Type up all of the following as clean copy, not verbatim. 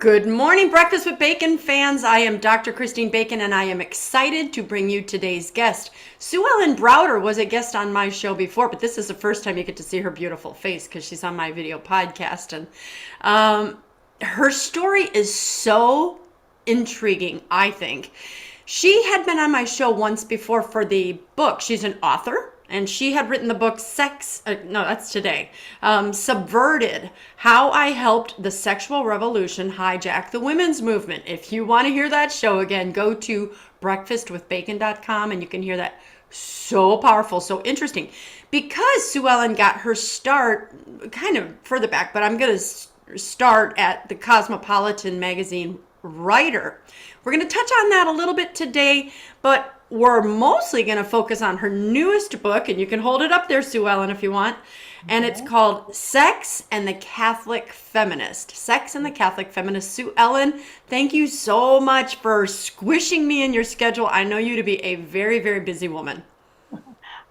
Good morning, Breakfast with Bacon fans. I am Dr. Christine Bacon, and I am excited to bring you today's guest. Sue Ellen Browder was a guest on my show before, but this is the first time you get to see her beautiful face because she's on my video podcast. And her story is so intriguing, I think. She had been on my show once before for the book. She's an author, and she had written the book no, that's today, Subverted, How I Helped the Sexual Revolution Hijack the Women's Movement. If you want to hear that show again, go to breakfastwithbacon.com and you can hear that. So powerful, so interesting. Because Sue Ellen got her start kind of further back, but I'm going to start at the Cosmopolitan magazine writer. We're going to touch on that a little bit today, but we're mostly going to focus on her newest book, and you can hold it up there, Sue Ellen, if you want. And it's called Sex and the Catholic Feminist. Sex and the Catholic Feminist. Sue Ellen, thank you so much for squishing me in your schedule. I know you to be a very, very busy woman.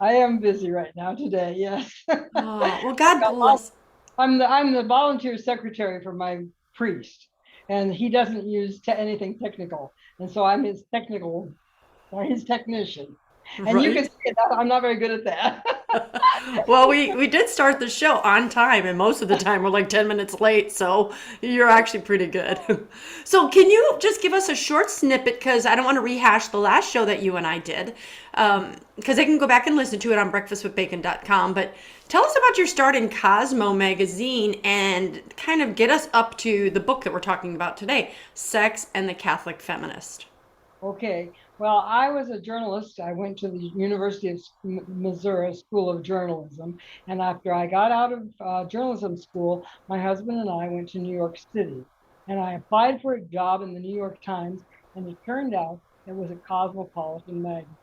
I am busy right now today, yes. Oh, well, God bless. I'm the volunteer secretary for my priest, and he doesn't use anything technical, and so I'm his technician. And you can see it, I'm not very good at that. Well, we did start the show on time, and most of the time we're like 10 minutes late, so you're actually pretty good. So can you just give us a short snippet, because I don't want to rehash the last show that you and I did, because they can go back and listen to it on breakfastwithbacon.com, but tell us about your start in Cosmo magazine and kind of get us up to the book that we're talking about today, Sex and the Catholic Feminist. Okay. Well, I was a journalist. I went to the University of Missouri School of Journalism. And after I got out of journalism school, my husband and I went to New York City. And I applied for a job in the New York Times. And it turned out it was a Cosmopolitan magazine.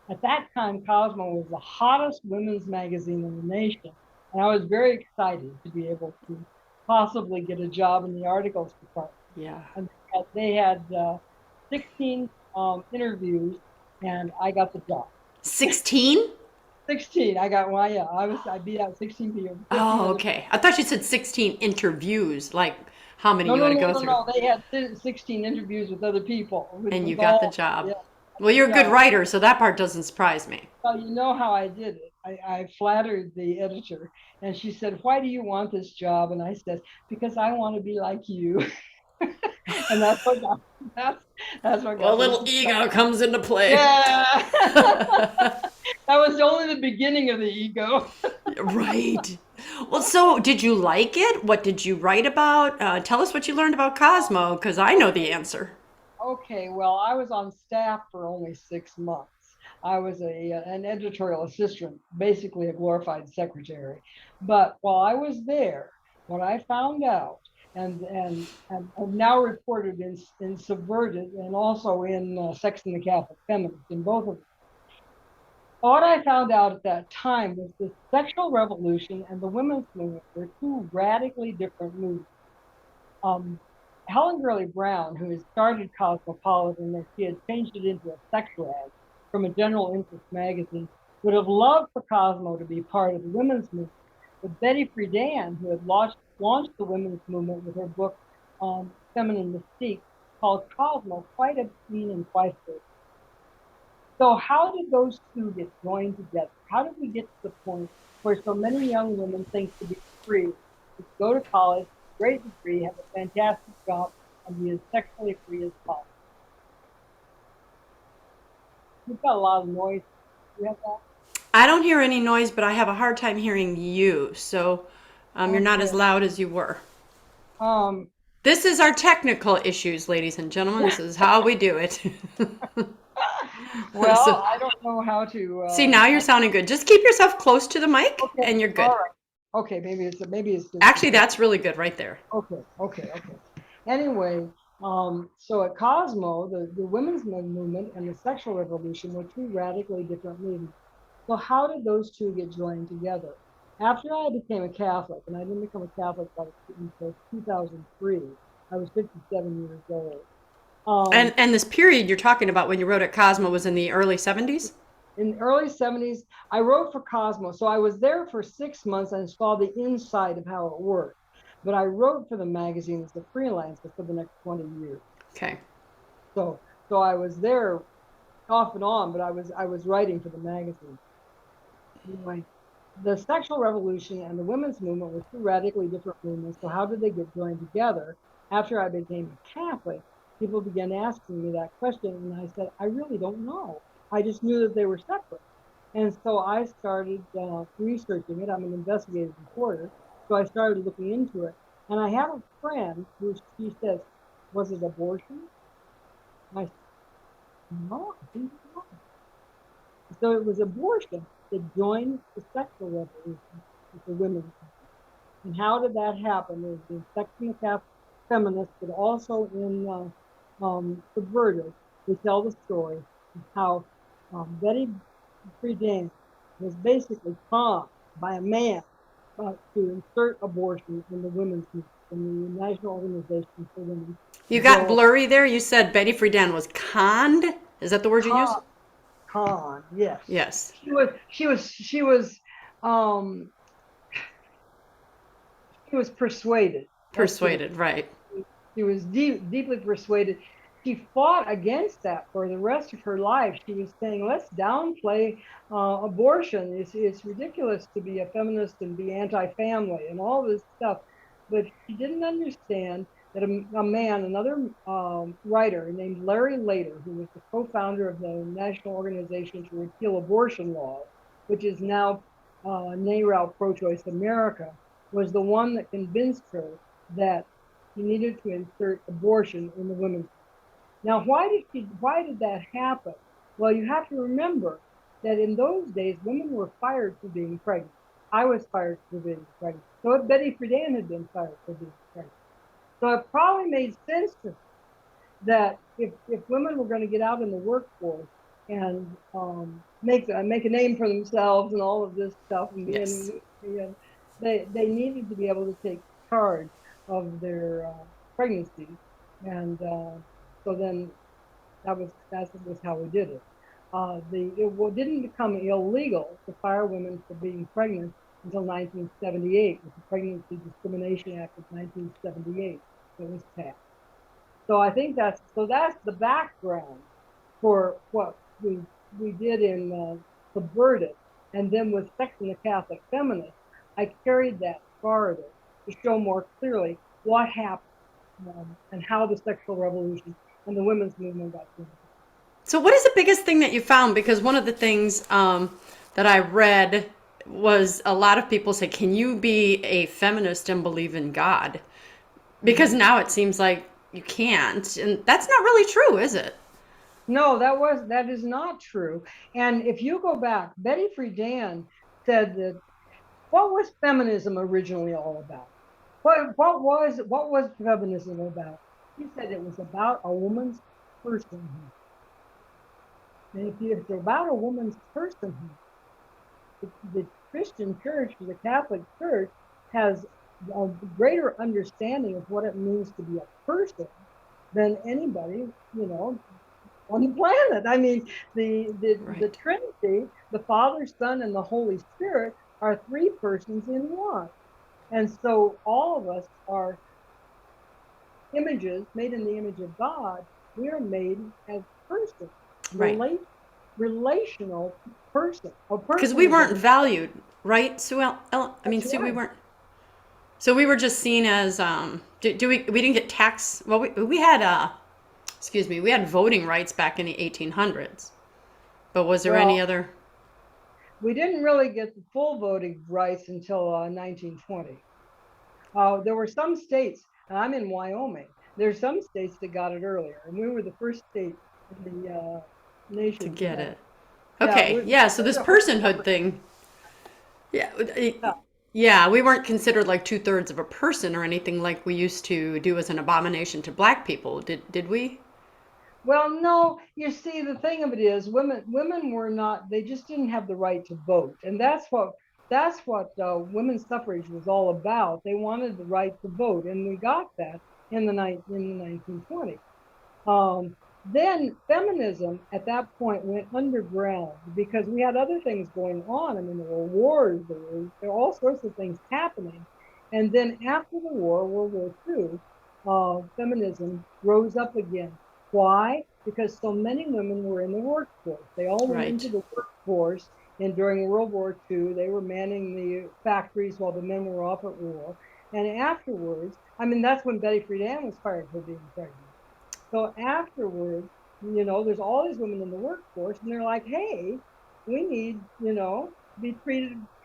At that time, Cosmo was the hottest women's magazine in the nation. And I was very excited to be able to possibly get a job in the articles department. Yeah. And they had 16 interviews, and I got the job. 16? 16. I got one. Yeah, I beat out 16 people. Oh, okay. I thought you said 16 interviews, like how many you had to go through. No. They had 16 interviews with other people. And you got the job. Yeah, well, you're a good writer, so that part doesn't surprise me. Well, you know how I did it. I flattered the editor, and she said, "Why do you want this job?" And I said, "Because I want to be like you." And that's what got well, a little ego comes into play. Yeah. That was only the beginning of the ego. Right. Well, so did you like it? What did you write about? Tell us what you learned about Cosmo, because I know the answer. Okay, well, I was on staff for only 6 months. I was an editorial assistant, basically a glorified secretary. But while I was there, what I found out, and I've now reported in Subverted and also in Sex and the Catholic Feminist, in both of them. What I found out at that time was the sexual revolution and the women's movement were two radically different movements. Helen Gurley Brown, who had started Cosmopolitan, and she had changed it into a sex rag from a general interest magazine, would have loved for Cosmo to be part of the women's movement. But Betty Friedan, who had launched the women's movement with her book Feminine Mystique, called Cosmo quite obscene and quite good. So how did those two get joined together? How did we get to the point where so many young women think to be free, to go to college, great degree, have a fantastic job, and be as sexually free as possible? You've got a lot of noise. Do you have that? I don't hear any noise, but I have a hard time hearing you. So you're not as loud as you were. This is our technical issues, ladies and gentlemen. This is how we do it. Well, so, I don't know how to. See, now you're sounding good. Just keep yourself close to the mic, and you're good. All right. Okay, maybe it's. Actually, that's really good right there. Okay. Anyway, so at Cosmo, the women's movement and the sexual revolution were two radically different movements. So how did those two get joined together? After I became a Catholic, and I didn't become a Catholic until 2003, I was 57 years old. And this period you're talking about when you wrote at Cosmo was in the early 70s? In the early 70s, I wrote for Cosmo. So I was there for 6 months and saw the inside of how it worked. but I wrote for the magazine as a freelancer for the next 20 years. Okay. So I was there off and on, but I was writing for the magazine. Anyway, the sexual revolution and the women's movement were two radically different movements. So how did they get joined together? After I became a Catholic, people began asking me that question, and I said, I really don't know. I just knew that they were separate. And so I started researching it. I'm an investigative reporter. So I started looking into it. And I have a friend who she says, was it abortion? And I said, no, I think not. So it was abortion that joined the sexual revolution with the women's. And how did that happen? There's been section of Catholic Feminist, but also in Subverted, we tell the story of how Betty Friedan was basically conned by a man to insert abortion in the women's movement, in the National Organization for Women. You got blurry there. You said Betty Friedan was conned. Is that the word you used? Con, yes. Yes. She was persuaded. Persuaded, right. She was deeply persuaded. She fought against that for the rest of her life. She was saying, let's downplay abortion. It's ridiculous to be a feminist and be anti-family and all this stuff. But she didn't understand that a man, another writer named Larry Lader, who was the co-founder of the National Organization to Repeal Abortion Laws, which is now NARAL Pro-Choice America, was the one that convinced her that she needed to insert abortion in the women's. Now, why did that happen? Well, you have to remember that in those days, women were fired for being pregnant. I was fired for being pregnant. So Betty Friedan had been fired for being pregnant. So it probably made sense to her that if women were going to get out in the workforce and make a name for themselves and all of this stuff, and, Yes. and they needed to be able to take charge of their pregnancy, and so then that was how we did it. It didn't become illegal to fire women for being pregnant until 1978, with the Pregnancy Discrimination Act of 1978 that was passed. So I think that's the background for what we did in Subverted, and then with Section of Catholic Feminist, I carried that farther to show more clearly what happened and how the sexual revolution and the women's movement got started. So, what is the biggest thing that you found? Because one of the things that I read was a lot of people say, "Can you be a feminist and believe in God?" Because now it seems like you can't, and that's not really true, is it? No, that is not true. And if you go back, Betty Friedan said that what was feminism originally all about? What was feminism about? She said it was about a woman's personhood. And if it's about a woman's personhood, the Christian church, the Catholic Church, has a greater understanding of what it means to be a person than anybody, on the planet. I mean, the Trinity, the Father, Son, and the Holy Spirit are three persons in one. And so all of us are images made in the image of God. We are made as persons, Right. Relational person. Because we weren't valued, right, Sue? Sue, we right. weren't. So we were just seen as do we didn't get tax. Well, we had we had voting rights back in the 1800s. But was there any other? We didn't really get the full voting rights until 1920. There were some states, and I'm in Wyoming. There's some states that got it earlier, and we were the first state in the nation To get it. Yeah, Okay, yeah, so this personhood thing, yeah, we weren't considered like 2/3 of a person or anything like we used to do as an abomination to black people, did we? Well, no, you see, the thing of it is, women were not. They just didn't have the right to vote, and that's what women's suffrage was all about. They wanted the right to vote, and we got that in the 1920s. Then feminism at that point went underground because we had other things going on. I mean, there were wars, there were all sorts of things happening. And then after the war, World War II, feminism rose up again. Why? Because so many women were in the workforce. They all went into Right. the workforce, and during World War II, they were manning the factories while the men were off at war. And afterwards, I mean, that's when Betty Friedan was fired for being pregnant. So afterwards, there's all these women in the workforce, and they're like, hey, we need, to be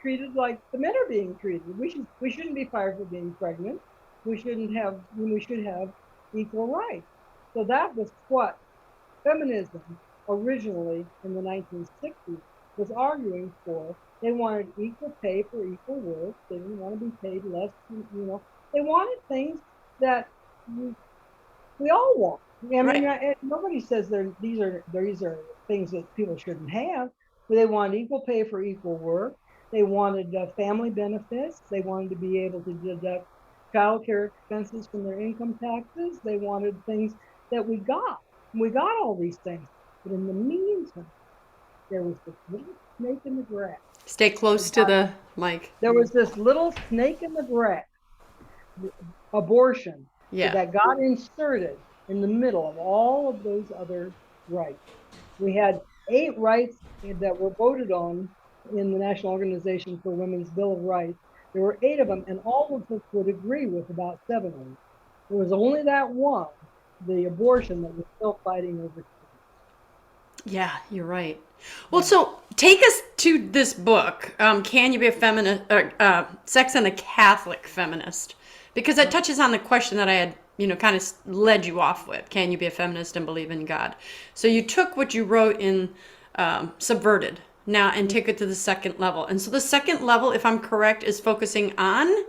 treated like the men are being treated. We shouldn't be fired for being pregnant. We should have equal rights. So that was what feminism originally in the 1960s was arguing for. They wanted equal pay for equal work. They didn't want to be paid less. They wanted things that we all want. I mean, Right. nobody says these are things that people shouldn't have. But they want equal pay for equal work. They wanted family benefits. They wanted to be able to deduct child care expenses from their income taxes. They wanted things that we got. We got all these things. But in the meantime, there was this little snake in the grass. Stay close to the mic. There was this little snake in the grass, abortion, Yeah. that got inserted in the middle of all of those other rights. We had 8 rights that were voted on in the National Organization for Women's Bill of Rights. There were 8 of them, and all of us would agree with about 7 of them. There was only that one, the abortion, that was still fighting over. Yeah, you're right. Well, Yeah. so take us to this book. Can you be a feminist? Sex and the Catholic Feminist, because it touches on the question that I had, kind of led you off with. Can you be a feminist and believe in God? So you took what you wrote in Subverted now and take it to the second level. And so the second level, if I'm correct, is focusing on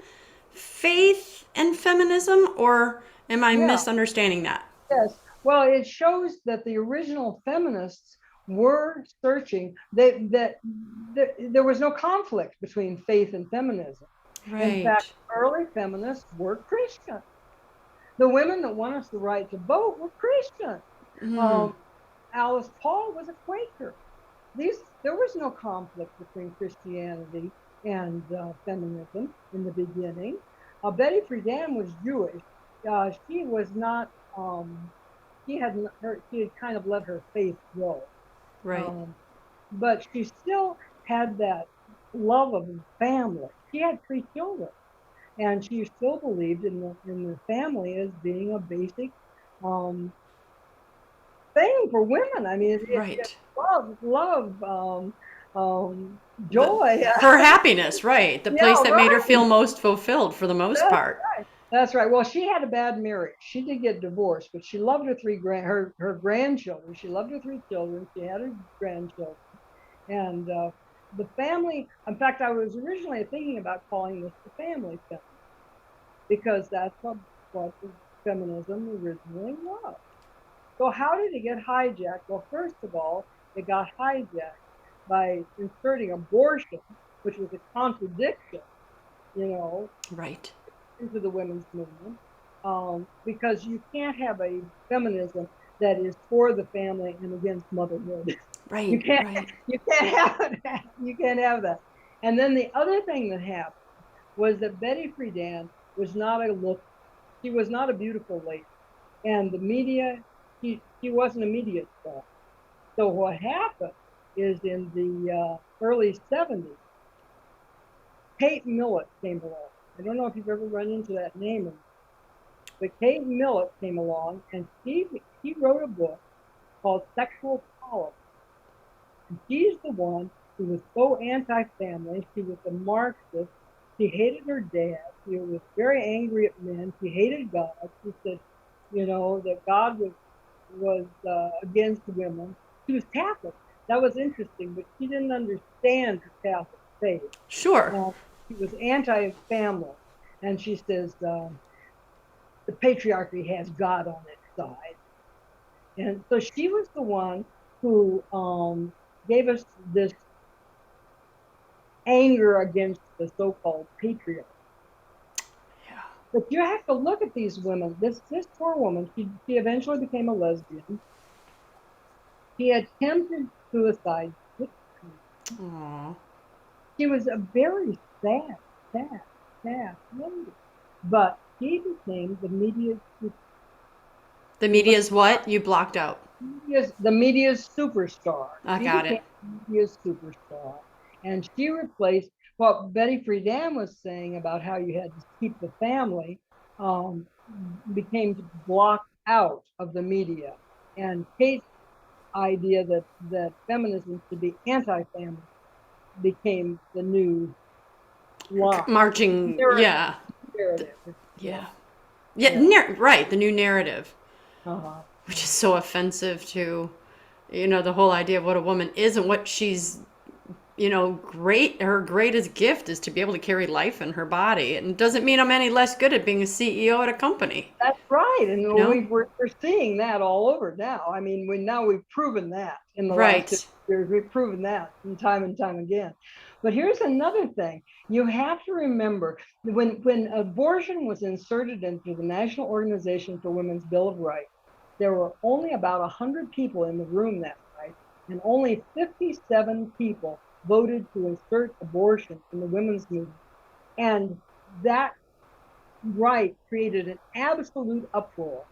faith and feminism, or am I Yeah. misunderstanding that? Yes. Well, it shows that the original feminists were searching. There was no conflict between faith and feminism. In fact, Right. early feminists were Christian. The women that won us the right to vote were Christian. Mm, Um, Alice Paul was a Quaker. There was no conflict between Christianity and feminism in the beginning. Betty Friedan was Jewish. She was not. She had kind of let her faith go, right. um, but she still had that love of family. She had 3 children, and she still believed in the family as being a basic um, thing for women. I mean, it Right. love, The joy. her happiness, right? The Yeah, place that made her right. feel most fulfilled for the most That's part. right. That's right. Well, she had a bad marriage. She did get divorced, but she loved her grandchildren. She loved her 3 children. She had her grandchildren, and the family. In fact, I was originally thinking about calling this the family feminism, because that's what the feminism originally was. So how did it get hijacked? Well, first of all, it got hijacked by inserting abortion, which was a contradiction, you know, Right. into the women's movement, because you can't have a feminism that is for the family and against motherhood. You Right. can't Right. you can't have that. You can't have that. And then the other thing that happened was that Betty Friedan was not a look. She was not a beautiful lady, and the media. She wasn't a media star. So what happened is in the early '70s, Kate Millett came along. I don't know if you've ever run into that name, but Kate Millett came along, and she wrote a book called Sexual Politics. And she's the one who was so anti-family. She was a Marxist. She hated her dad. She was very angry at men. She hated God. She said, that God was against women. She was Catholic. That was interesting, but she didn't understand her Catholic faith. Sure. She was anti-family, and she says the patriarchy has God on its side. And so she was the one who gave us this anger against the so-called patriarchy. Yeah. But you have to look at these women. This poor woman, she eventually became a lesbian. She attempted suicide 6 times. Aw. She was a very sad. half lady. But she became the media's The media's what? You blocked out. the media's superstar. I She got became it. the media's superstar. And she replaced what Betty Friedan was saying about how you had to keep the family, um, became blocked out of the media. And Kate's idea that feminism should be anti-family became the new line. Marching, yeah. Narrative. Yeah. Yeah. Right, the new narrative, Uh-huh. which is so offensive to, the whole idea of what a woman is and what she's, great. Her greatest gift is to be able to carry life in her body. And it doesn't mean I'm any less good at being a CEO at a company, That's right. And you know? we're seeing that all over now. I mean, we've proven that in the last 50 Right. years. We've proven that and time again. But here's another thing. You have to remember when abortion was inserted into the National Organization for Women's Bill of Rights, there were only about 100 people in the room that night, and only 57 people voted to insert abortion in the women's movement. And that right created an absolute uproar.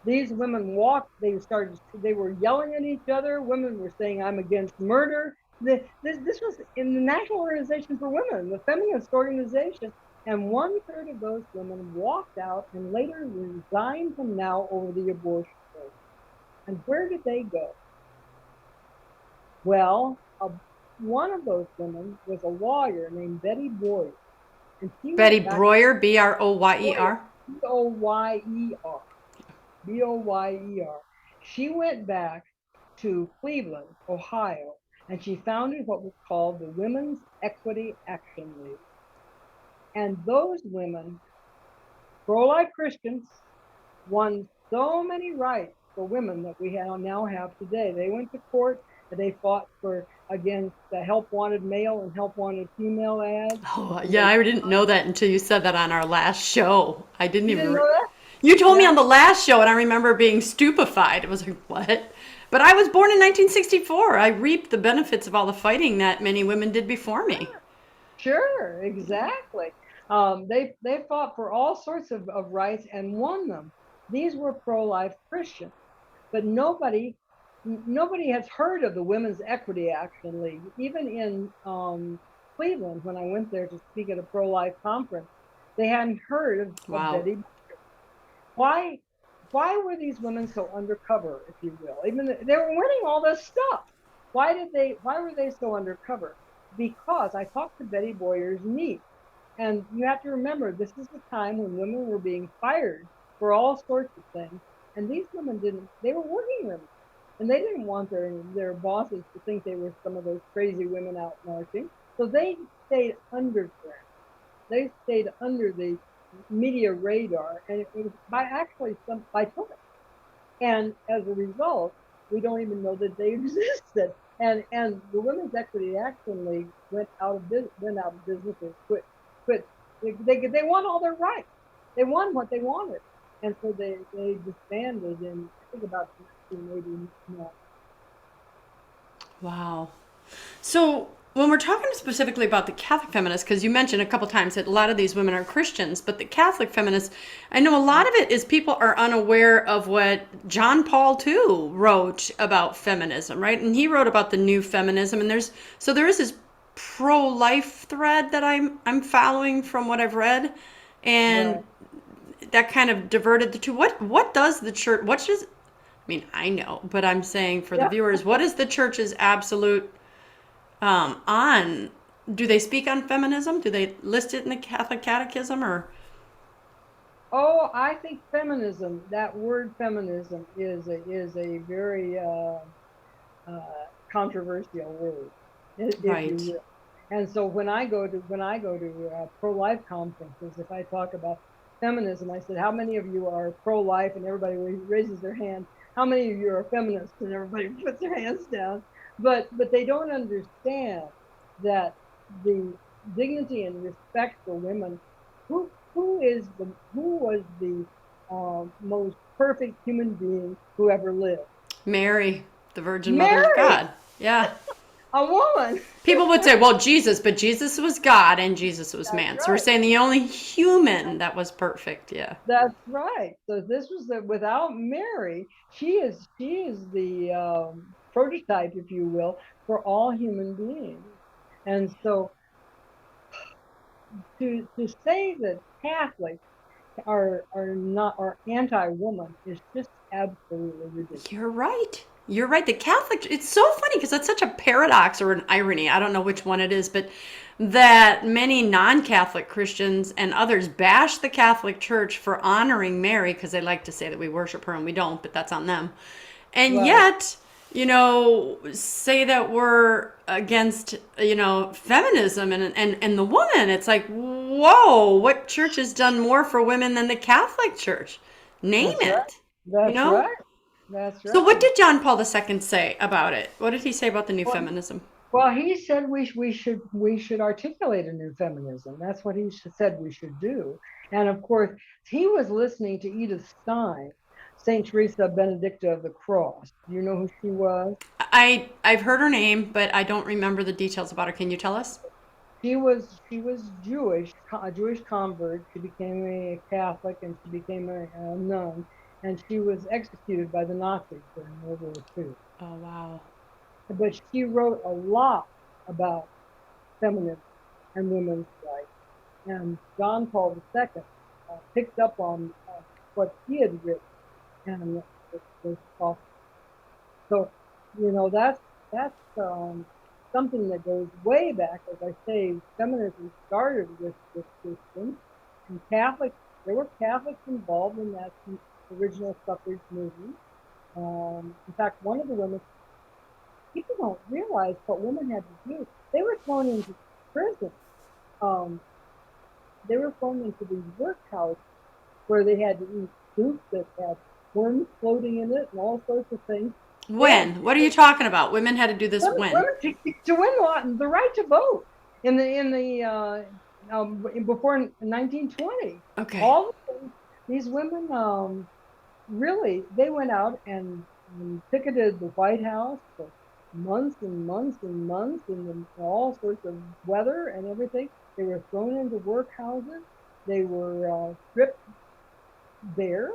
These women walked, they were yelling at each other. Women were saying, I'm against murder. This was in the National Organization for Women, the feminist organization. And 1/3 of those women walked out and later resigned from Now over the abortion bill. And where did they go? Well, one of those women was a lawyer named Betty Boyer. And she Betty went back Breuer, Broyer. Boyer. Boyer. She went back to Cleveland, Ohio, and she founded what was called the Women's Equity Action League. And those women, pro-life Christians, won so many rights for women that we now have today. They went to court and they fought against the help wanted male and help wanted female ads. Oh, yeah, I didn't know that until you said that on our last show. I didn't You even. didn't know that? You told me Yeah, on the last show, and I remember being stupefied. It was like, what? But I was born in 1964. I reaped the benefits of all the fighting that many women did before me. sure, exactly. They fought for all sorts of rights and won them. These were pro-life Christians, but nobody has heard of the Women's Equity Action League. Even in Cleveland, when I went there to speak at a pro-life conference, they hadn't heard of Wow. Betty. Why? Why were these women so undercover, if you will? Even they were winning all this stuff. Why were they so undercover? Because I talked to Betty Boyer's niece, and you have to remember this is the time when women were being fired for all sorts of things, and these women didn't. They were working women, and they didn't want their bosses to think they were some of those crazy women out marching. So they stayed underground. They stayed under the media radar, and it was by choice. And as a result, we don't even know that they existed. And the Women's Equity Action League went out of business or quit. They won all their rights. They won what they wanted, and so they disbanded in I think about 1989. Wow. So when we're talking specifically about the Catholic feminists, because you mentioned a couple times that a lot of these women are Christians, but the Catholic feminists, I know a lot of it is people are unaware of what John Paul II wrote about feminism, right? And he wrote about the new feminism, and there is this pro-life thread that I'm following from what I've read, and Right. that kind of diverted the two. What does the church? What does I mean? I know, but I'm saying for the Yeah. viewers, what is the church's absolute on? Do they speak on feminism? Do they list it in the Catholic Catechism or? Oh, I think feminism. That word feminism is a very controversial word, if you Right. will. And so when I go to pro-life conferences, if I talk about feminism, I said, "How many of you are pro-life?" And everybody raises their hand. How many of you are feminists? And everybody puts their hands down. But they don't understand that the dignity and respect for women. Who was the most perfect human being who ever lived? Mary, the Virgin Mother of Mary. God. Yeah. a woman. People would say, well, Jesus, but Jesus was God and Jesus was That's man. So we're right. saying the only human that was perfect. Yeah. That's right. So this was without Mary, she is the prototype, if you will, for all human beings. And so to say that Catholics are anti-woman is just absolutely ridiculous. You're right. You're right. The Catholic, it's so funny because that's such a paradox or an irony. I don't know which one it is, but that many non Catholic Christians and others bash the Catholic Church for honoring Mary because they like to say that we worship her and we don't, but that's on them. And Right. yet, say that we're against, feminism and the woman. It's like, whoa, what church has done more for women than the Catholic Church? Name That's right. it, you That's know? right. That's So what right. did John Paul II say about it? What did he say about the new Well, feminism? well, he said we should articulate a new feminism. That's what he said we should do. And of course, he was listening to Edith Stein, Saint Teresa Benedicta of the Cross. Do you know who she was? I've heard her name, but I don't remember the details about her. Can you tell us? She was Jewish, a Jewish convert. She became a Catholic and she became a nun, and she was executed by the Nazis during World War II. Oh wow. But she wrote a lot about feminism and women's rights. And John Paul II picked up on what he had written, and it was awesome. So, that's something that goes way back. As I say, feminism started with Christians and Catholics. There were Catholics involved in that original suffrage movement. In fact, one of the women, people don't realize what women had to do. They were thrown into prison. Um, they were thrown into these workhouses where they had to eat soup that had worms floating in it and all sorts of things. When? What are you talking about? Women had to do this when? Women to win the right to vote before 1920. Okay. All these women really, they went out and picketed the White House for months and months and months in all sorts of weather and everything. They were thrown into workhouses. They were stripped bare.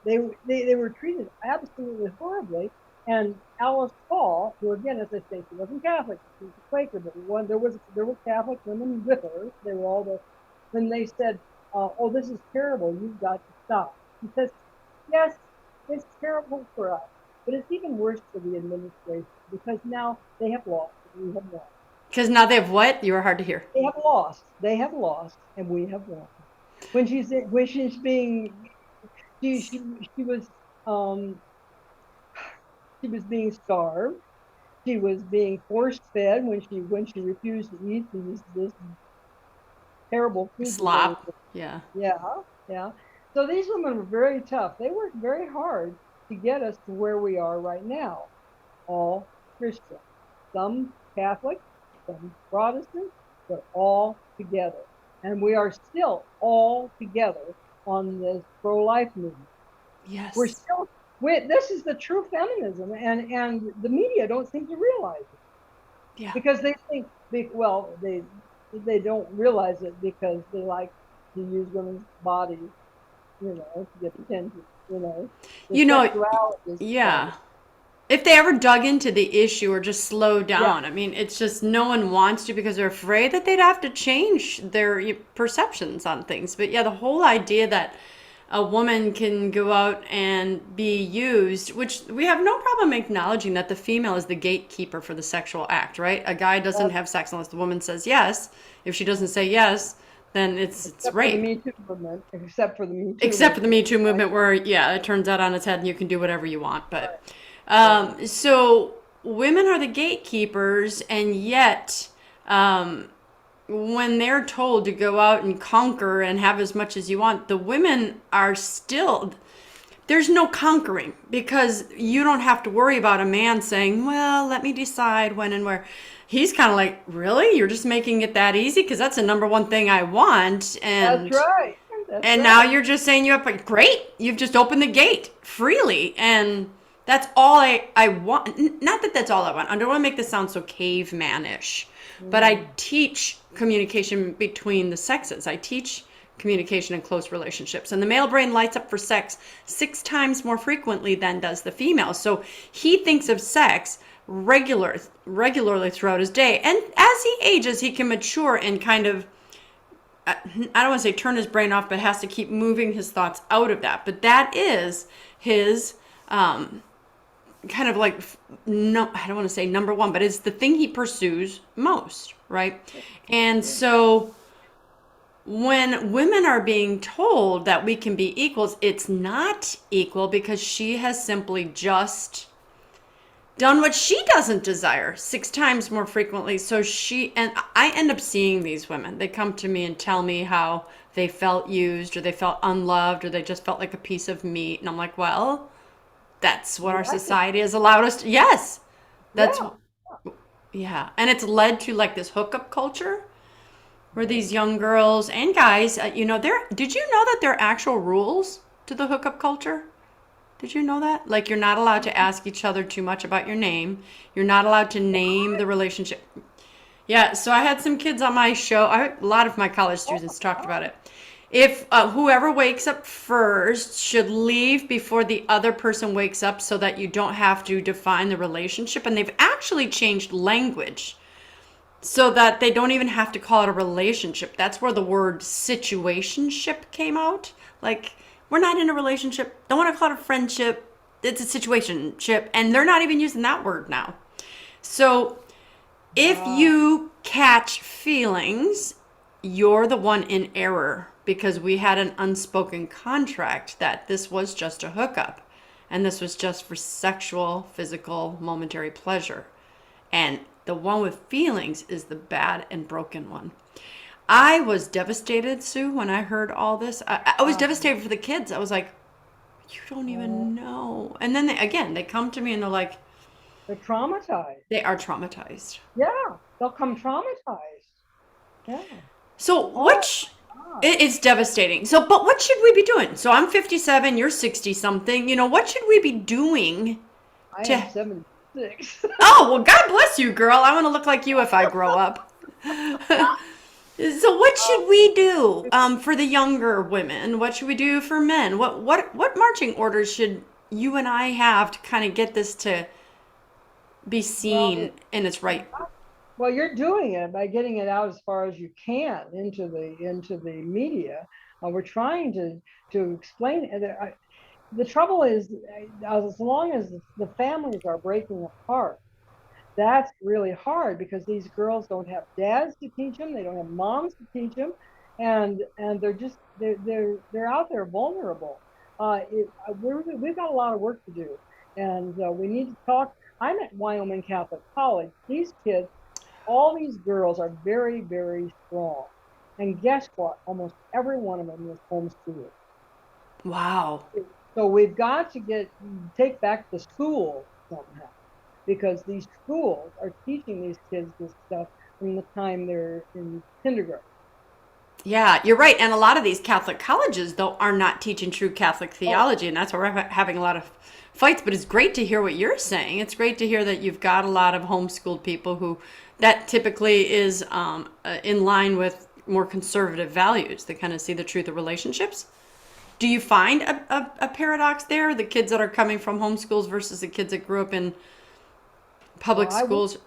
They were treated absolutely horribly. And Alice Paul, who again, as I say, she wasn't Catholic, she was a Quaker, but there were Catholic women with her. They were all when they said, "Oh, this is terrible. You've got to stop." He says, "Yes, it's terrible for us, but it's even worse for the administration because now they have lost, and we have won. Because now they have what? You were hard to hear. They have lost, and we have won." When she's being, she was she was being starved. She was being force fed when she refused to eat this terrible food. Slop. Yeah. Yeah. So these women were very tough. They worked very hard to get us to where we are right now. All Christian, some Catholic, some Protestant, but all together. And we are still all together on this pro-life movement. Yes. This is the true feminism, and the media don't seem to realize it. Yeah. Because they think, well, they don't realize it because they like to use women's bodies, to get attention, Yeah. If they ever dug into the issue or just slowed down, I mean, it's just no one wants to because they're afraid that they'd have to change their perceptions on things. But yeah, the whole idea that a woman can go out and be used, which we have no problem acknowledging that the female is the gatekeeper for the sexual act, right? A guy doesn't have sex unless the woman says yes. If she doesn't say yes, then it's rape. Except for the Me Too movement, where it turns out on its head and you can do whatever you want. But so women are the gatekeepers, and yet when they're told to go out and conquer and have as much as you want, the women are still, there's no conquering because you don't have to worry about a man saying, well, let me decide when and where. He's kind of like, really? You're just making it that easy? Because that's the number one thing I want. And that's right. Now you're just saying great, you've just opened the gate freely. And That's all I want. Not that that's all I want. I don't want to make this sound so caveman-ish, but I teach communication between the sexes. I teach communication in close relationships. And the male brain lights up for sex 6 times more frequently than does the female. So he thinks of sex regularly throughout his day. And as he ages, he can mature and kind of, I don't want to say turn his brain off, but has to keep moving his thoughts out of that. But that is his kind of like, no, I don't want to say number one, but it's the thing he pursues most, right? And so when women are being told that we can be equals, it's not equal because she has simply just done what she doesn't desire 6 times more frequently. So and I end up seeing these women. They come to me and tell me how they felt used or they felt unloved or they just felt like a piece of meat. And I'm like, well, that's what our society has allowed us to. Yes, that's, yeah. And it's led to like this hookup culture where these young girls and guys, did you know that there are actual rules to the hookup culture? Did you know that? Like, you're not allowed to ask each other too much about your name. You're not allowed to name the relationship. Yeah, so I had some kids on my show. A lot of my college students talked about it. If whoever wakes up first should leave before the other person wakes up so that you don't have to define the relationship. And they've actually changed language so that they don't even have to call it a relationship. That's where the word situationship came out. Like, we're not in a relationship. Don't want to call it a friendship. It's a situationship. And they're not even using that word now. So if you catch feelings, you're the one in error because we had an unspoken contract that this was just a hookup and this was just for sexual, physical, momentary pleasure. And the one with feelings is the bad and broken one. I was devastated, Sue, when I heard all this. I was devastated for the kids. I was like, you don't even know. And then they come to me and they're like, they're traumatized. They are traumatized. Yeah, they'll come traumatized. Yeah. So it's devastating. So, but what should we be doing? So I'm 57, you're 60 something. What should we be doing? I am 76. Oh, well, God bless you, girl. I want to look like you if I grow up. So what should we do for the younger women? What should we do for men? What marching orders should you and I have to kind of get this to be seen in its right? Well, you're doing it by getting it out as far as you can into the media. We're trying to explain it. The trouble is, as long as the families are breaking apart, that's really hard because these girls don't have dads to teach them, they don't have moms to teach them, and they're out there vulnerable. We've got a lot of work to do, and we need to talk. I'm at Wyoming Catholic College. These kids, all these girls are very, very strong, and guess what? Almost every one of them is homeschooled. Wow. So we've got to take back the school somehow, because these schools are teaching these kids this stuff from the time they're in kindergarten. Yeah, you're right. And a lot of these Catholic colleges, though, are not teaching true Catholic theology. And that's why we're having a lot of fights. But it's great to hear what you're saying. It's great to hear that you've got a lot of homeschooled people who that typically is in line with more conservative values. They kind of see the truth of relationships. Do you find a paradox there? The kids that are coming from homeschools versus the kids that grew up in public schools?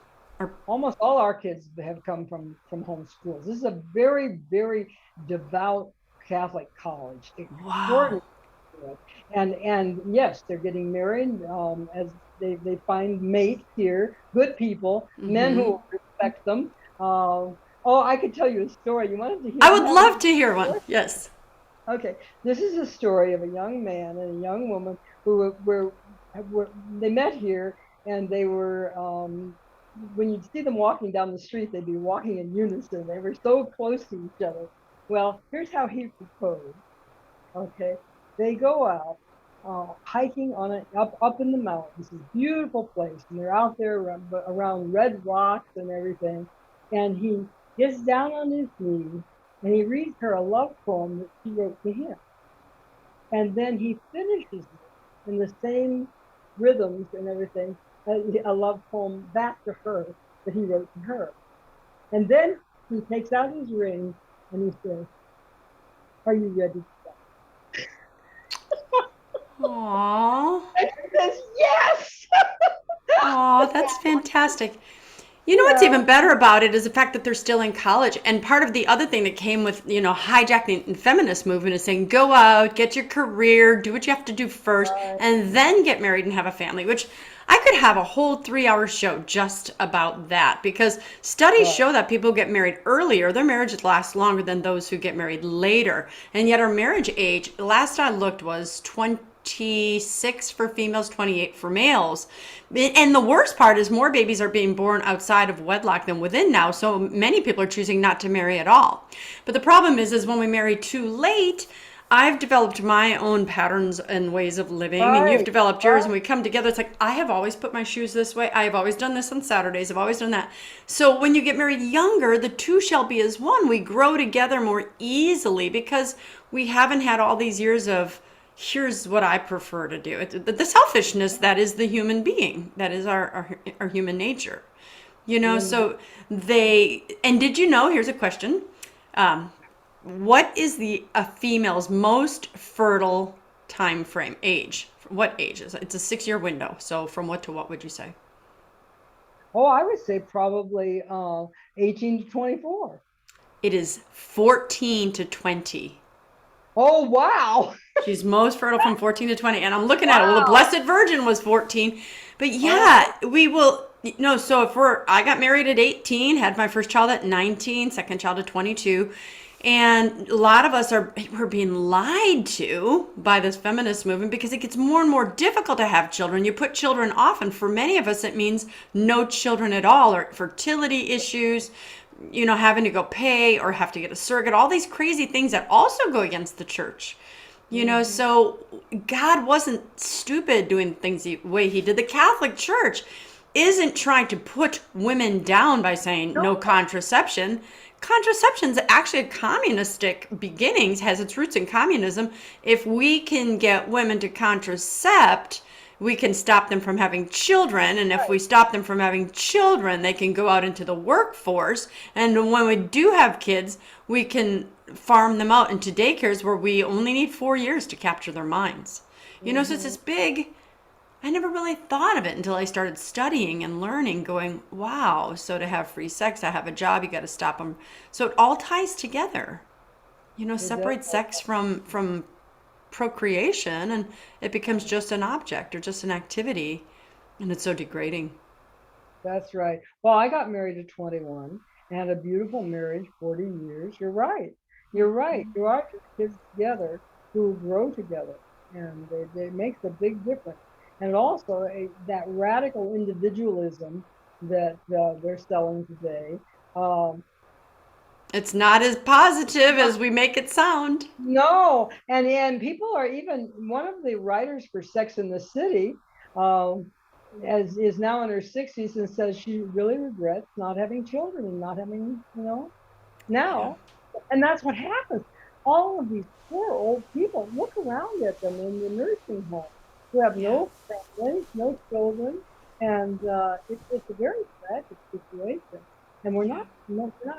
Almost all our kids have come from homeschools. This is a very, very devout Catholic college. Wow. And yes, they're getting married as they find mates here, good people, men who respect them. I could tell you a story. You wanted to hear? I would love to hear one. Yes. Okay, this is a story of a young man and a young woman who they met here, and they were when you'd see them walking down the street, they'd be walking in unison. They were so close to each other. Well, here's how he proposed. Okay, they go out hiking up in the mountains, this beautiful place, and they're out there around red rocks and everything. And he gets down on his knees and he reads her a love poem that she wrote to him. And then he finishes it in the same rhythms and everything, a love poem back to her that he wrote to her. And then he takes out his ring and he says, "Are you ready to die?" Aww. And she says, "Yes." Aw, that's fantastic. You know what's Yeah. even better about it is the fact that they're still in college. And part of the other thing that came with, hijacking the feminist movement is saying, go out, get your career, do what you have to do first, Right. and then get married and have a family, which I could have a whole 3 hour show just about that because studies Right. show that people get married earlier, their marriages last longer than those who get married later. And yet our marriage age, last I looked, was 26 for females, 28 for males. And the worst part is more babies are being born outside of wedlock than within now. So many people are choosing not to marry at all. But the problem is when we marry too late, I've developed my own patterns and ways of living, and you've Right. developed yours, Right. and we come together. It's like, I have always put my shoes this way. I have always done this on Saturdays. I've always done that. So when you get married younger, the two shall be as one. We grow together more easily because we haven't had all these years of, here's what I prefer to do. The selfishness that is the human being, that is our human nature. So and did you know, here's a question. Um, what is a female's most fertile time frame age? What age is it? It's a 6 year window. So from what to what would you say? Oh, I would say probably 18 to 24. It is 14 to 20. Oh, wow. She's most fertile from 14 to 20. And I'm looking at it. Well, the Wow. Blessed Virgin was 14. But Oh, yeah, we will. No, so if I got married at 18, had my first child at 19, second child at 22. And a lot of us we're being lied to by this feminist movement because it gets more and more difficult to have children. You put children off, and for many of us, it means no children at all, or fertility issues, having to go pay or have to get a surrogate, all these crazy things that also go against the church. mhm. So God wasn't stupid doing things the way he did. The Catholic Church isn't trying to put women down by saying no No. contraception. Contraception's actually a communistic beginnings, has its roots in communism. If we can get women to contracept, we can stop them from having children. And if we stop them from having children, they can go out into the workforce. And when we do have kids, we can farm them out into daycares where we only need 4 years to capture their minds. So it's Mhm. this big, I never really thought of it until I started studying and learning, going, wow, so to have free sex, I have a job, you got to stop them. So it all ties together. It does. Separate sex from procreation, and it becomes just an object or just an activity, and it's so degrading. That's right. Well, I got married at 21 and had a beautiful marriage, 40 years. You're right. You're right. You are just kids together who grow together, and it makes a big difference. And also that radical individualism that they're selling today. Um, It's not as positive as we make it sound. no, and people are even one of the writers for Sex in the City, um, as is now in her 60s and says she really regrets not having children and not having, Yeah. now. And that's what happens. All of these poor old people, look around at them in the nursing home who have Yeah. no families, no children, and it's a very tragic situation. And we're not looking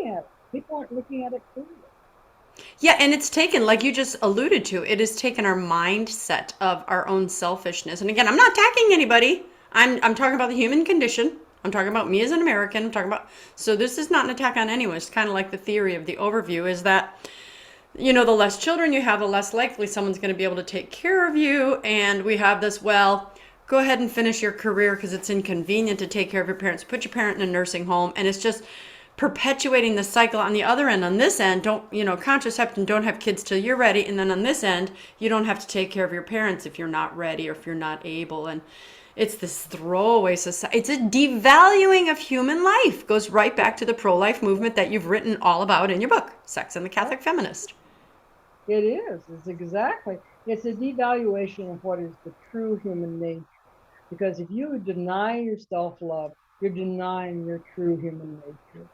at it. People aren't looking at it clearly. Yeah, and it's taken, like you just alluded to, it has taken our mindset of our own selfishness. And again, I'm not attacking anybody. I'm talking about the human condition. I'm talking about me as an American. I'm talking about, so this is not an attack on anyone. It's kind of like the theory of the overview is that, the less children you have, the less likely someone's going to be able to take care of you. And we have this, well, go ahead and finish your career because it's inconvenient to take care of your parents. Put your parent in a nursing home. And it's just perpetuating the cycle on the other end. On this end, don't, contracept and don't have kids till you're ready. And then on this end, you don't have to take care of your parents if you're not ready or if you're not able. And it's this throwaway society. It's a devaluing of human life. Goes right back to the pro-life movement that you've written all about in your book, Sex and the Catholic Feminist. It is. It's a devaluation of what is the true human nature. Because if you deny your self love, you're denying your true human nature.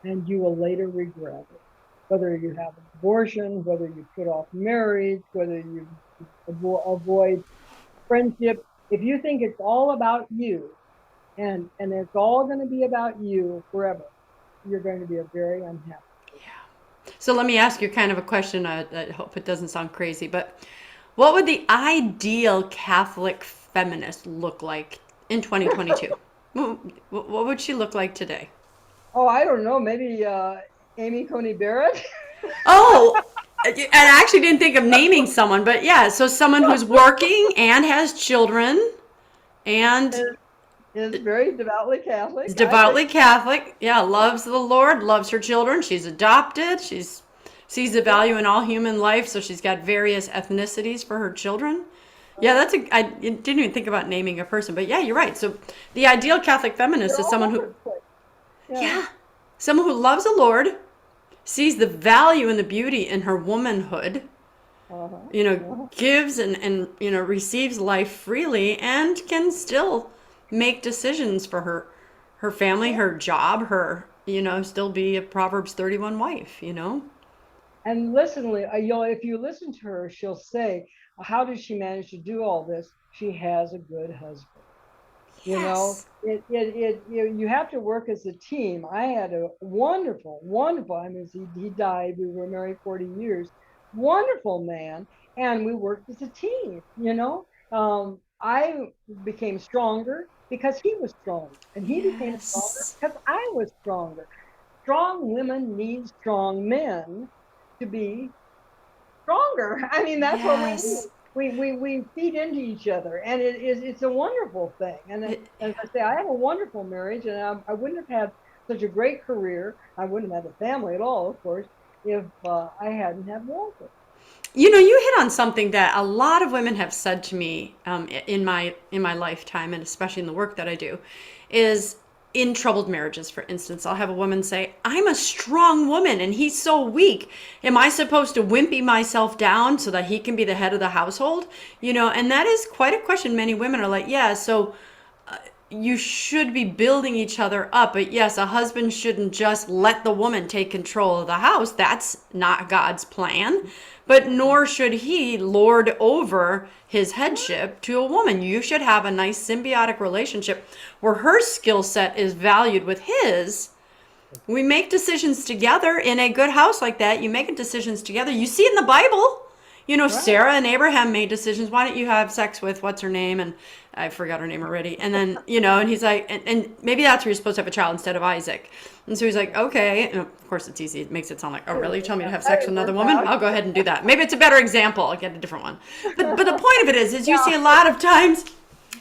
And you will later regret it. Whether you have an abortion, whether you put off marriage, whether you avoid friendship. If you think it's all about you and it's all going to be about you forever, you're going to be a very unhappy person. So let me ask you kind of a question. I hope it doesn't sound crazy, but what would the ideal Catholic feminist look like in 2022? What would she look like today? Oh, I don't know. Maybe Amy Coney Barrett. Oh, I actually didn't think of naming someone, but yeah, so someone who's working and has children and is very devoutly Catholic. is I think. devoutly Catholic. Yeah, loves the Lord, loves her children. She's adopted. She's sees the Yeah. value in all human life, so she's got various ethnicities for her children. Yeah, that's a. I didn't even think about naming a person, but yeah, you're right. So the ideal Catholic feminist They're is all someone over who, the place. Yeah. yeah, someone who loves the Lord, sees the value and the beauty in her womanhood, Uh-huh. Uh-huh. gives and receives life freely and can still make decisions for her family, Yeah. her job, her still be a Proverbs 31 wife. And listen, if you listen to her, she'll say, "How did she manage to do all this? She has a good husband." Yes. You have to work as a team. I had a wonderful. I mean, he died. We were married 40 years. Wonderful man, and we worked as a team. I became stronger because he was stronger, and he became stronger Yes. because I was stronger. Strong women need strong men to be stronger. I mean, that's what we need. Yes. We feed into each other, and it's a wonderful thing. And as I say, I have a wonderful marriage, and I wouldn't have had such a great career. I wouldn't have had a family at all, of course, if I hadn't had Walter. You hit on something that a lot of women have said to me in my lifetime, and especially in the work that I do, is in troubled marriages. For instance, I'll have a woman say, "I'm a strong woman, and he's so weak. Am I supposed to wimpy myself down so that he can be the head of the household?" And that is quite a question. Many women are like, "Yeah, so." You should be building each other up. But yes, a husband shouldn't just let the woman take control of the house. That's not God's plan. But nor should he lord over his headship to a woman. You should have a nice symbiotic relationship where her skill set is valued with his. We make decisions together in a good house like that. You make decisions together. You see in the Bible. Right. Sarah and Abraham made decisions. Why don't you have sex with what's her name? And I forgot her name already. And then, and he's like, and maybe that's where you're supposed to have a child instead of Isaac. And so he's like, okay. And of course, it's easy. It makes it sound like, oh, really? You tell me to have sex with another woman? I'll go ahead and do that. Maybe it's a better example. I'll get a different one. But the point of it is you Yeah. see a lot of times,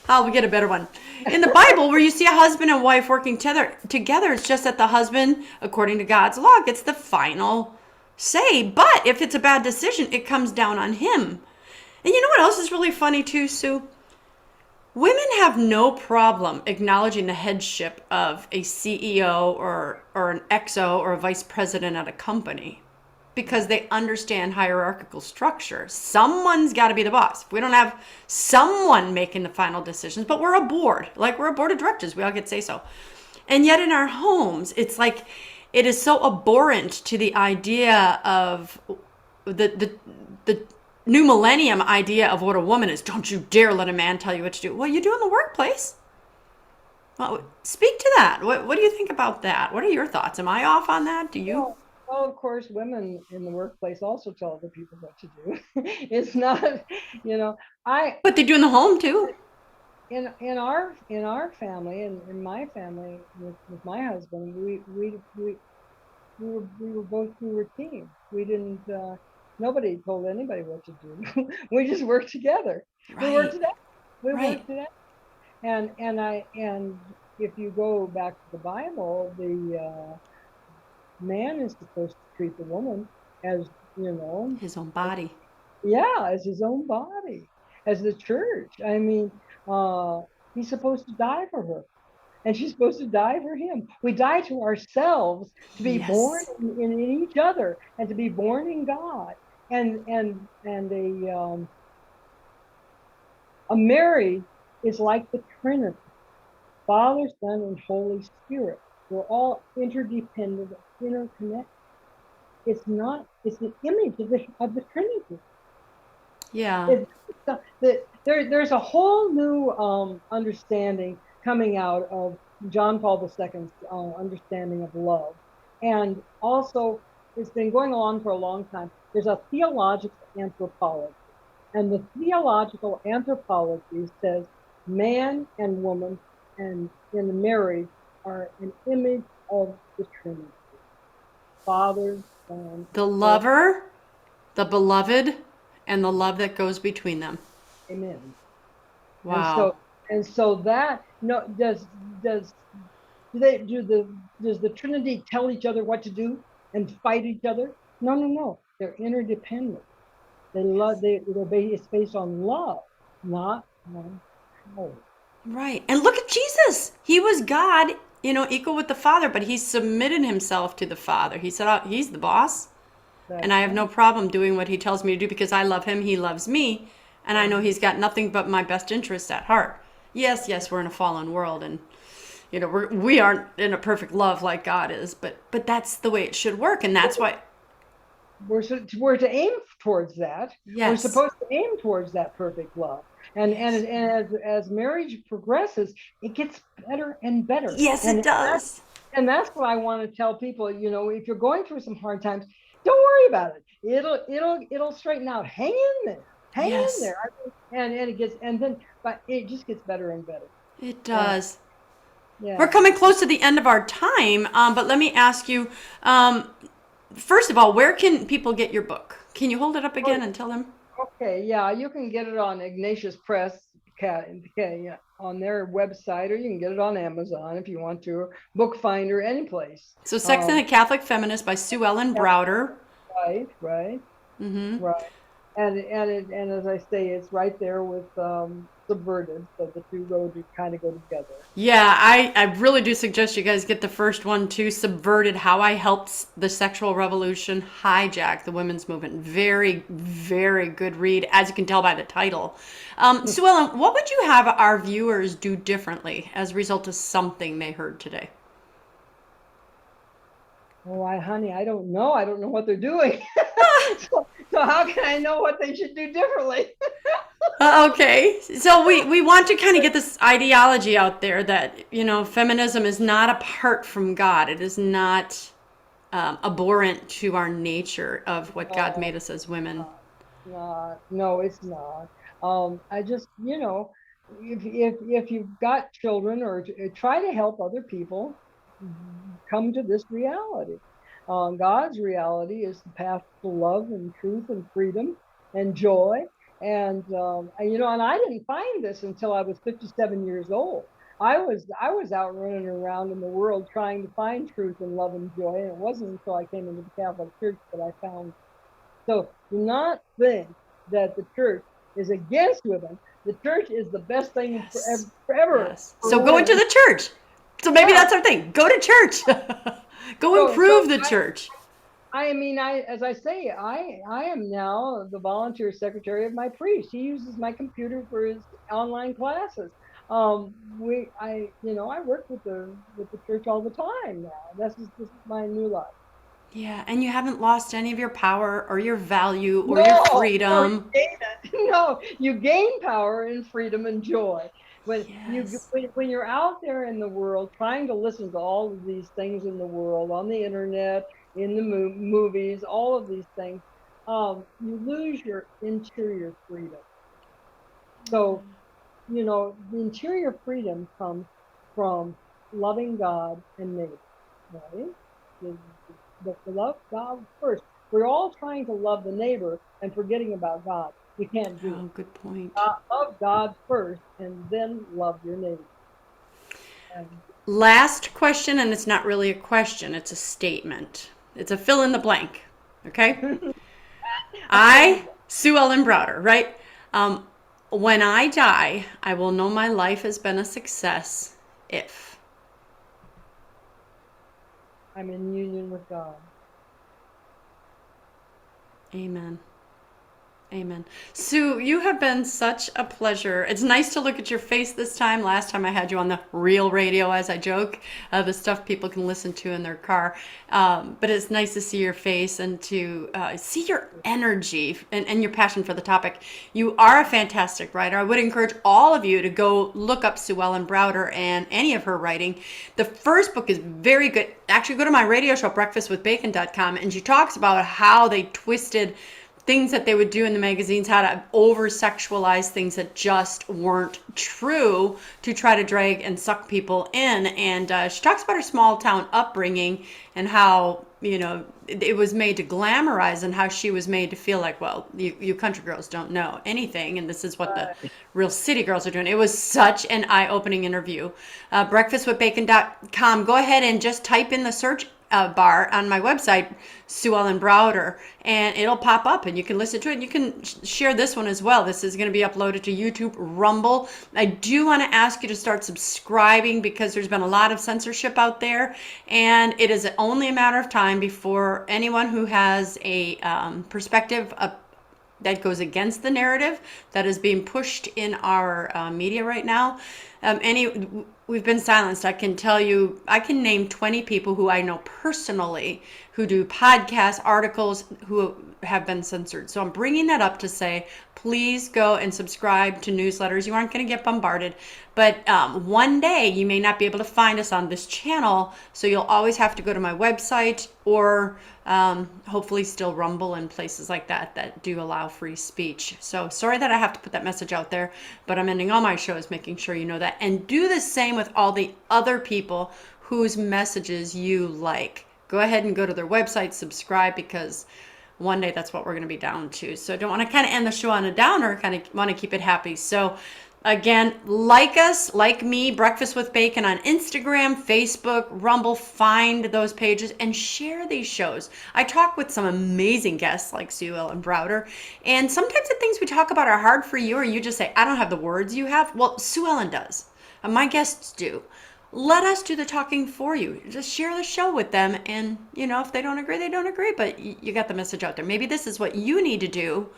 I'll get a better one. In the Bible, where you see a husband and wife working together, it's just that the husband, according to God's law, gets the final say. But if it's a bad decision, it comes down on him. And you know what else is really funny too, Sue? Women have no problem acknowledging the headship of a CEO or an XO or a vice president at a company because they understand hierarchical structure. Someone's got to be the boss. If we don't have someone making the final decisions, but we're a board, like we're a board of directors, we all get say so. And yet in our homes, it's like it is so abhorrent to the idea of the new millennium idea of what a woman is. Don't you dare let a man tell you what to do. Well, you do in the workplace. Well, speak to that. What do you think about that? What are your thoughts? Am I off on that? Do you? Well, of course, women in the workplace also tell other people what to do. It's not, you know, I But they do in the home too. in our family and in my family with my husband, we were team. We didn't. Nobody told anybody what to do. We just worked together. We worked Right. it out. We Right. worked it out. And if you go back to the Bible, the man is supposed to treat the woman as His own body. yeah, as his own body, as the church. I mean, he's supposed to die for her, and she's supposed to die for him. We die to ourselves to be born Yes. in each other and to be born in God. And a marriage is like the Trinity: Father, Son, and Holy Spirit. We're all interdependent, interconnected. It's not. It's an image of the Trinity. Yeah. It's There's a whole new understanding coming out of John Paul II's understanding of love. And also, it's been going on for a long time. There's a theological anthropology. And the theological anthropology says man and woman and in marriage are an image of the Trinity. Father, Son, The lover, the beloved, and the love that goes between them. Amen. Wow. And so that no does the Trinity tell each other what to do and fight each other? No. They're interdependent. It's based on love, not on power. Right. And look at Jesus. He was God, equal with the Father, but he submitted himself to the Father. He said, he's the boss, and I have no problem doing what he tells me to do because I love him, he loves me, and I know he's got nothing but my best interests at heart. Yes, we're in a fallen world, and we aren't in a perfect love like God is, but that's the way it should work, and that's why we're to aim towards that. Yes. We're supposed to aim towards that perfect love. And as marriage progresses, it gets better and better. Yes, it does. And that's what I want to tell people. If you're going through some hard times, don't worry about it. It'll straighten out. Hang in there. Hang in there. But it just gets better and better. It does. Yeah. We're coming close to the end of our time, but let me ask you, first of all, where can people get your book? Can you hold it up again and tell them? Okay, yeah, you can get it on Ignatius Press on their website, or you can get it on Amazon if you want to, or Bookfinder, any place. So Sex and the Catholic Feminist by Sue Ellen Browder. Right. Mm-hmm. Right. And as I say, it's right there with Subverted, so the two kind of go together. Yeah, I really do suggest you guys get the first one too, Subverted, How I Helped the Sexual Revolution Hijack the Women's Movement. Very, very good read, as you can tell by the title. Sue Ellen, what would you have our viewers do differently as a result of something they heard today? Oh, honey, I don't know. I don't know what they're doing. so how can I know what they should do differently? Okay, so we want to kind of get this ideology out there that, feminism is not apart from God. It is not abhorrent to our nature of what God made us as women. No, it's not. I just, if you've got children or try to help other people come to this reality. God's reality is the path to love and truth and freedom and joy. And I didn't find this until I was 57 years old. I was out running around in the world trying to find truth and love and joy, and it wasn't until I came into the Catholic Church that I found it. So do not think that the church is against women. The church is the best thing forever. Yes. So go into the church. So maybe that's our thing. Go to church. Go improve the church. As I say, I am now the volunteer secretary of my priest. He uses my computer for his online classes. I work with the church all the time now. This is my new life. Yeah, and you haven't lost any of your power or your value or your freedom. No, you gain power and freedom and joy. When you're out there in the world trying to listen to all of these things in the world, on the internet, in the movies, all of these things, you lose your interior freedom. So, the interior freedom comes from loving God and neighbor, right? The love God first. We're all trying to love the neighbor and forgetting about God. You can't do it. Good point. Love God first and then love your neighbor. Last question, and it's not really a question, it's a statement. It's a fill in the blank. Okay? Sue Ellen Browder, right? When I die, I will know my life has been a success if I'm in union with God. Amen. Amen. Sue, you have been such a pleasure. It's nice to look at your face this time. Last time I had you on the real radio, as I joke, the stuff people can listen to in their car. But it's nice to see your face and to see your energy and your passion for the topic. You are a fantastic writer. I would encourage all of you to go look up Sue Ellen Browder and any of her writing. The first book is very good. Actually, go to my radio show, breakfastwithbacon.com, and she talks about how they twisted things that they would do in the magazines, how to over-sexualize things that just weren't true to try to drag and suck people in. And she talks about her small town upbringing and how, it was made to glamorize and how she was made to feel like, well, you country girls don't know anything, and this is what the real city girls are doing. It was such an eye-opening interview. Breakfastwithbacon.com. Go ahead and just type in the search bar on my website, Sue Ellen Browder, and it'll pop up and you can listen to it. And you can share this one as well. This is going to be uploaded to YouTube, Rumble. I do want to ask you to start subscribing because there's been a lot of censorship out there, and it is only a matter of time before anyone who has a perspective that goes against the narrative that is being pushed in our media right now. We've been silenced. I can tell you, I can name 20 people who I know personally who do podcasts, articles, who have been censored. So I'm bringing that up to say, please go and subscribe to newsletters. You aren't going to get bombarded, but one day you may not be able to find us on this channel, so you'll always have to go to my website or hopefully still Rumble and places like that do allow free speech. So sorry that I have to put that message out there, but I'm ending all my shows making sure you know that. And do the same with all the other people whose messages you like. Go ahead and go to their website, subscribe, because one day that's what we're going to be down to. So I don't want to kind of end the show on a downer, kind of want to keep it happy. So again, like us, like me, Breakfast with Bacon on Instagram, Facebook, Rumble, find those pages and share these shows. I talk with some amazing guests like Sue Ellen Browder, and sometimes the things we talk about are hard for you, or you just say, I don't have the words you have. Well, Sue Ellen does, and my guests do. Let us do the talking for you. Just share the show with them, and if they don't agree, they don't agree, but you got the message out there. Maybe this is what you need to do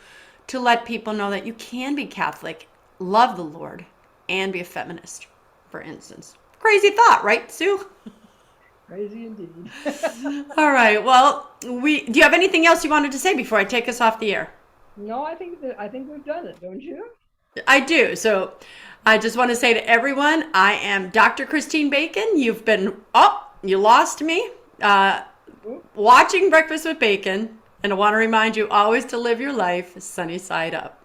to let people know that you can be Catholic, love the Lord, and be a feminist, for instance. Crazy thought, right, Sue? Crazy indeed. All right. Well, do you have anything else you wanted to say before I take us off the air? No, I think we've done it, don't you? I do. So I just want to say to everyone, I am Dr. Christine Bacon. You lost me watching Breakfast with Bacon. And I want to remind you always to live your life sunny side up.